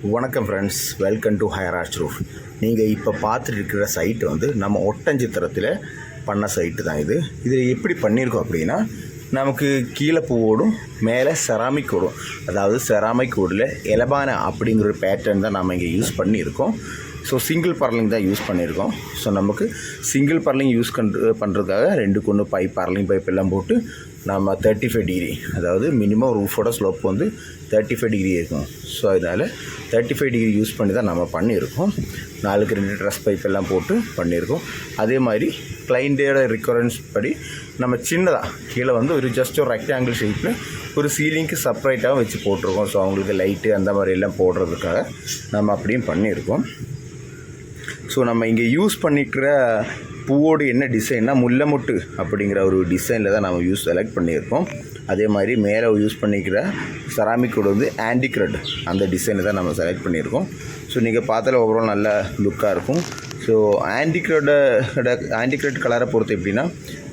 வணக்கம் friends, welcome to higher arch roof. நீங்கள் இப்போ பார்த்துட்டு இருக்கிற சைட்டு வந்து நம்ம ஒட்டஞ்சித்திரத்தில் பண்ண சைட்டு தான் இது. இது எப்படி பண்ணியிருக்கோம் அப்படின்னா, நமக்கு கீழே பூவோடும் மேலே செராமிக் ஓடும். அதாவது செராமிக் ஓடில் எலபானா அப்படிங்கிற ஒரு பேட்டர்ன் தான் நம்ம இங்கே யூஸ் பண்ணியிருக்கோம். ஸோ சிங்கிள் பர்லிங் தான் யூஸ் பண்ணியிருக்கோம். ஸோ நமக்கு சிங்கிள் பர்லிங் யூஸ் பண்ணுறதுக்காக 2 பைப் பர்லிங் பைப் எல்லாம் போட்டு நம்ம 35 டிகிரி, அதாவது மினிமம் ரூஃபோட ஸ்லோப் வந்து 35 டிகிரி இருக்கும். ஸோ அதனால் 35 டிகிரி யூஸ் பண்ணி தான் நம்ம பண்ணியிருக்கோம். 4க்கு 2 ட்ரெஸ் பைப் எல்லாம் போட்டு பண்ணியிருக்கோம். அதே மாதிரி கிளைண்டோட ரிக்வயர்மெண்ட்ஸ் படி நம்ம சின்னதாக கீழே வந்து ஒரு ஜஸ்ட் ஒரு ரெக்டாங்கிள் ஷேப்பில் ஒரு சீலிங்க்கு செப்பரேட்டாக வச்சு போட்டிருக்கோம். ஸோ அவங்களுக்கு லைட்டு அந்த மாதிரி எல்லாம் போடுறதுக்காக நம்ம அப்படியும் பண்ணியிருக்கோம். ஸோ நம்ம இங்கே யூஸ் பண்ணிக்கிற பூவோடு என்ன டிசைன்னா முல்லைமுட்டு அப்படிங்கிற ஒரு டிசைனில் தான் நம்ம செலக்ட் பண்ணியிருக்கோம். அதே மாதிரி மேலே யூஸ் பண்ணிக்கிற செராமிக்கோடு வந்து ஆன்டிக் ரெட் அந்த டிசைனில் தான் நம்ம செலக்ட் பண்ணியிருக்கோம். ஸோ நீங்கள் பார்த்தால ஓவரால் நல்ல லுக்காக இருக்கும். ஸோ ஆன்டிக் ரெட் கலரை பொறுத்து எப்படின்னா,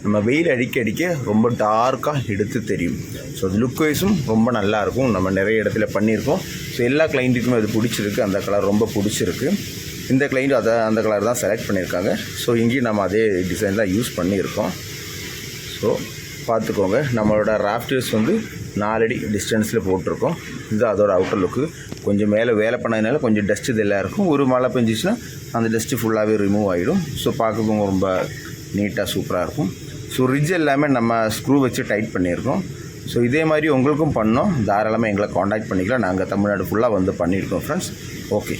நம்ம வெயில் அடிக்க ரொம்ப டார்க்காக எடுத்து தெரியும். ஸோ அது லுக் வைஸும் ரொம்ப நல்லாயிருக்கும். நம்ம நிறைய இடத்துல பண்ணியிருக்கோம். ஸோ எல்லா கிளைண்ட்டுக்குமே அது பிடிச்சிருக்கு. அந்த கலர் ரொம்ப பிடிச்சிருக்கு. இந்த கிளைண்ட் அந்த கலர் தான் செலக்ட் பண்ணியிருக்காங்க. ஸோ இங்கேயும் நம்ம அதே டிசைன் தான் யூஸ் பண்ணியிருக்கோம். ஸோ பார்த்துக்கோங்க, நம்மளோட ராஃப்டர்ஸ் வந்து 4 அடி டிஸ்டன்ஸில் போட்டிருக்கோம். இது அதோட அவுட்டர் லுக்கு. கொஞ்சம் மேலே வேலை பண்ணதுனால கொஞ்சம் டஸ்ட்டு இதெல்லாம் இருக்கும். ஒரு மழை பெஞ்சிச்சுன்னா அந்த டஸ்ட்டு ஃபுல்லாகவே ரிமூவ் ஆகிடும். ஸோ பார்க்கறதுக்கு ரொம்ப நீட்டாக சூப்பராக இருக்கும். ஸோ ரிட்ஜ் எல்லாமே நம்ம ஸ்க்ரூ வச்சு டைட் பண்ணியிருக்கோம். ஸோ இதே மாதிரி உங்களுக்கும் பண்ணோம், தாராளமாக எங்களை காண்டாக்ட் பண்ணிக்கலாம். நாங்கள் தமிழ்நாடு ஃபுல்லாக வந்து பண்ணியிருக்கோம் ஃப்ரெண்ட்ஸ். ஓகே.